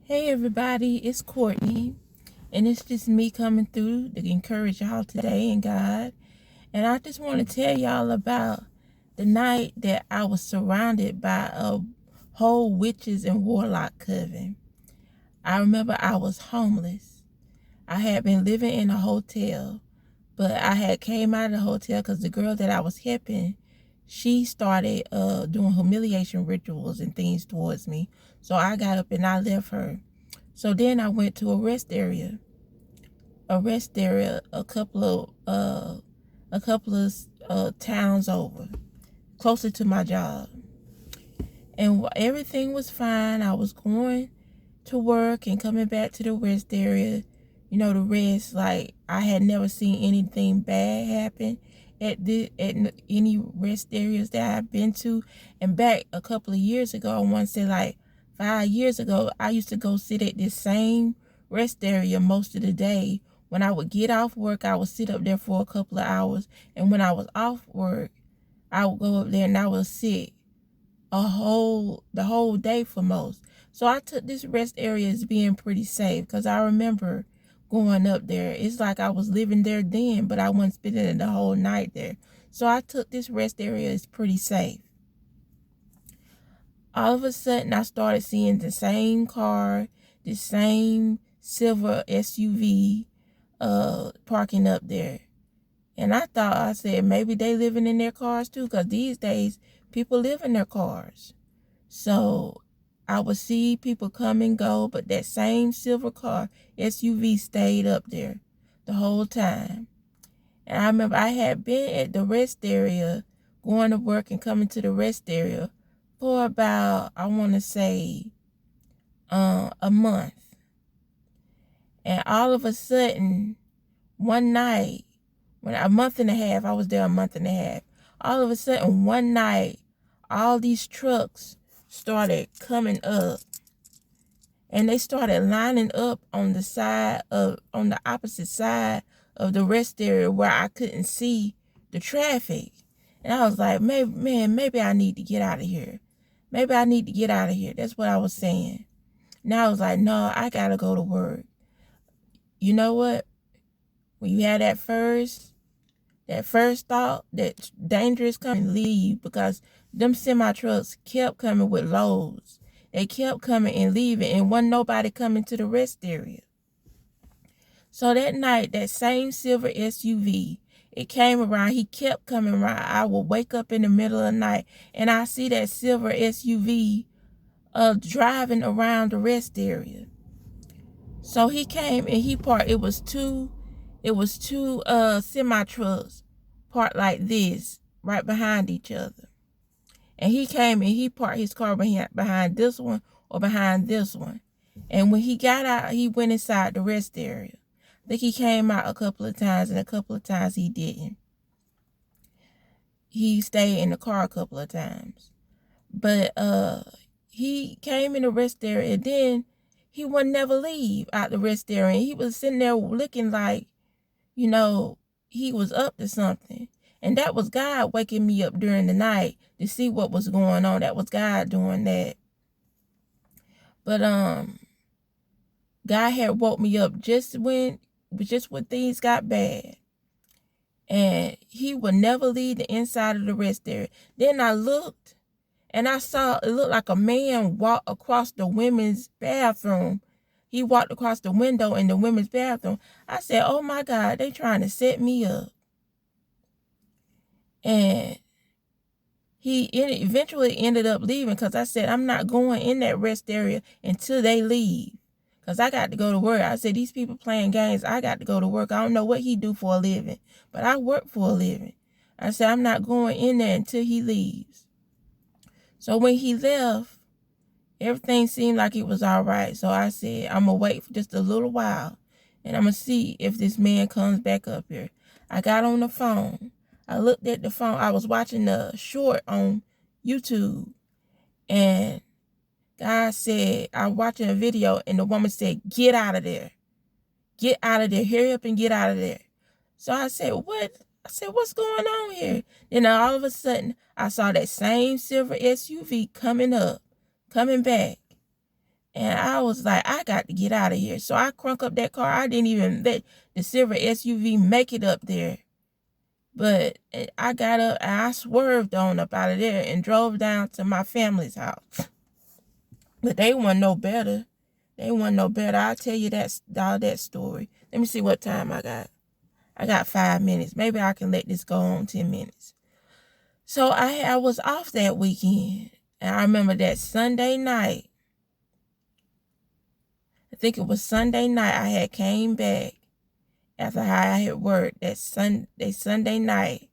Hey everybody, it's Courtney, and it's just me coming through to encourage y'all today in God. And I just want to tell y'all about the night that I was surrounded by a whole witches and warlock coven. I remember I was homeless. I had been living in a hotel, but I had came out of the hotel because the girl that I was helping, she started doing humiliation rituals and things towards me. So I got up and I left her. So then I went to a rest area a couple of towns over, closer to my job, and everything was fine. I was going to work and coming back to the rest area. You know, the rest, like I had never seen anything bad happen at any rest areas that I've been to. And back a couple of years ago, I want to say like 5 years ago, I used to go sit at this same rest area most of the day. When I would get off work, I would sit up there for a couple of hours, and when I was off work, I would go up there and I would sit the whole day for most. So I took this rest area as being pretty safe because I remember going up there. It's like I was living there then, but I wasn't spending the whole night there. So I took this rest area as pretty safe. All of a sudden, I started seeing the same car, the same silver SUV parking up there. And I said, maybe they living in their cars too, because these days, people live in their cars. So I would see people come and go, but that same silver car SUV stayed up there the whole time. And I remember I had been at the rest area, going to work and coming to the rest area for about, I want to say, a month. And all of a sudden, one night, a month and a half, I was there a month and a half. All of a sudden, one night, all these trucks started coming up, and they started lining up on the opposite side of the rest area where I couldn't see the traffic. And I was like, maybe I need to get out of here. Maybe I need to get out of here. That's what I was saying. Now I was like, no, I gotta go to work. You know what? When you had that first thought that dangerous coming, leave, because them semi-trucks kept coming with loads. They kept coming and leaving, and wasn't nobody coming to the rest area. So that night, that same silver SUV, it came around. He kept coming around. I would wake up in the middle of the night, and I see that silver SUV driving around the rest area. So he came and he parked. It was two semi-trucks parked like this, right behind each other. And he came and he parked his car behind this one or behind this one. And when he got out, he went inside the rest area. I think he came out a couple of times, and a couple of times he didn't. He stayed in the car a couple of times. But he came in the rest area, and then he would never leave out the rest area. And he was sitting there looking like, you know, he was up to something. And that was God waking me up during the night to see what was going on. That was God doing that. But God had woke me up just when things got bad. And he would never leave the inside of the rest area. Then I looked, and I saw it looked like a man walk across the women's bathroom. He walked across the window in the women's bathroom. I said, oh my God, they trying to set me up. And he eventually ended up leaving, because I said, I'm not going in that rest area until they leave, because I got to go to work. I said, these people playing games. I got to go to work. I don't know what he do for a living, but I work for a living. I said, I'm not going in there until he leaves. So when he left, everything seemed like it was all right. So I said, I'm going to wait for just a little while, and I'm going to see if this man comes back up here. I got on the phone. I looked at the phone. I was watching a short on YouTube, and God said, I was watching a video, and the woman said, get out of there. Get out of there. Hurry up and get out of there. So I said, what? I said, what's going on here? Then all of a sudden, I saw that same silver SUV coming back. And I was like, I got to get out of here. So I crunk up that car. I didn't even let the silver SUV make it up there. But I got up and I swerved on up out of there and drove down to my family's house. But they wasn't no better. They wasn't no better. I'll tell you all that story. Let me see what time I got. I got 5 minutes. Maybe I can let this go on 10 minutes. So I was off that weekend. And I remember that Sunday night. I think it was Sunday night I had came back after I had worked that Sunday night.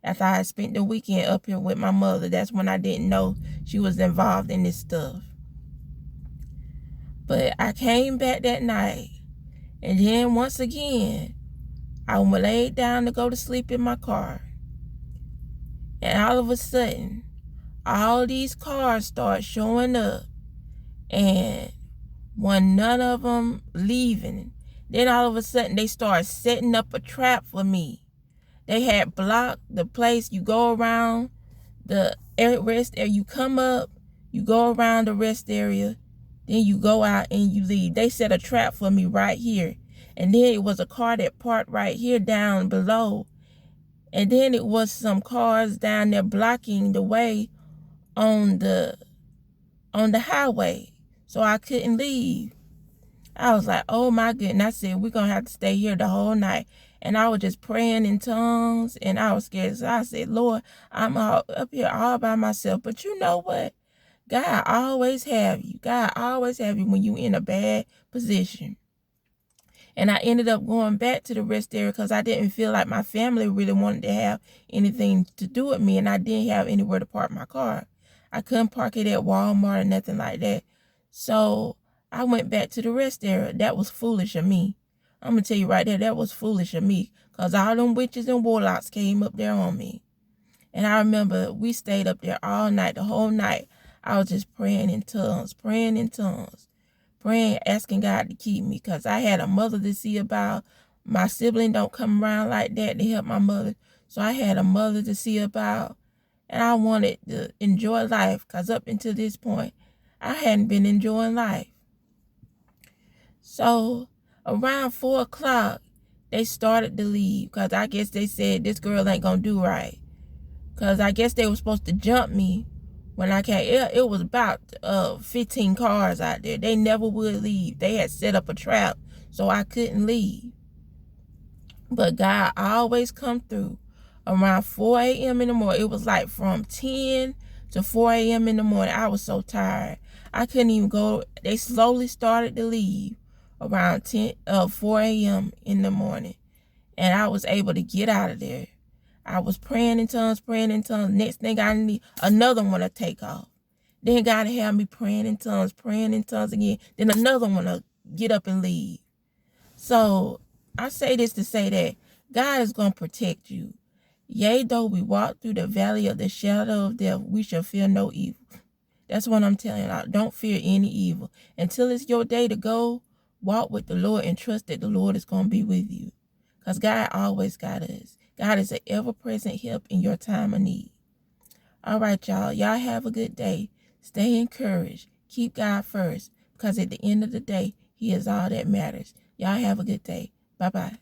After I had spent the weekend up here with my mother. That's when I didn't know she was involved in this stuff. But I came back that night. And then once again, I laid down to go to sleep in my car. And all of a sudden, all these cars start showing up. And none of them leaving. Then all of a sudden, they start setting up a trap for me. They had blocked the place. You go around the rest area. You come up, you go around the rest area, then you go out and you leave. They set a trap for me right here. And then it was a car that parked right here down below. And then it was some cars down there blocking the way on the highway. So I couldn't leave. I was like, oh my goodness. I said, we're going to have to stay here the whole night. And I was just praying in tongues. And I was scared. So I said, Lord, I'm up here all by myself. But you know what? God always have you. God always have you when you in a bad position. And I ended up going back to the rest area because I didn't feel like my family really wanted to have anything to do with me. And I didn't have anywhere to park my car. I couldn't park it at Walmart or nothing like that. So I went back to the rest area. That was foolish of me. I'm going to tell you right there, that was foolish of me. Because all them witches and warlocks came up there on me. And I remember we stayed up there all night, the whole night. I was just praying in tongues, praying, asking God to keep me. Because I had a mother to see about. My sibling don't come around like that to help my mother. So I had a mother to see about. And I wanted to enjoy life. Because up until this point, I hadn't been enjoying life. So around 4 o'clock, they started to leave. Because I guess they said this girl ain't going to do right. Because I guess they were supposed to jump me when I came. It was about 15 cars out there. They never would leave. They had set up a trap so I couldn't leave. But God always come through. Around 4 a.m. in the morning, it was like from 10 to 4 a.m. in the morning. I was so tired. I couldn't even go. They slowly started to leave around 4 a.m. in the morning. And I was able to get out of there. I was praying in tongues. Next thing I need, another one to take off. Then God had me praying in tongues again. Then another one to get up and leave. So I say this to say that God is going to protect you. Yea, though we walk through the valley of the shadow of death, we shall fear no evil. That's what I'm telling you. Don't fear any evil. Until it's your day to go, walk with the Lord and trust that the Lord is going to be with you. Because God always got us. God is an ever-present help in your time of need. All right, y'all. Y'all have a good day. Stay encouraged. Keep God first. Because at the end of the day, He is all that matters. Y'all have a good day. Bye-bye.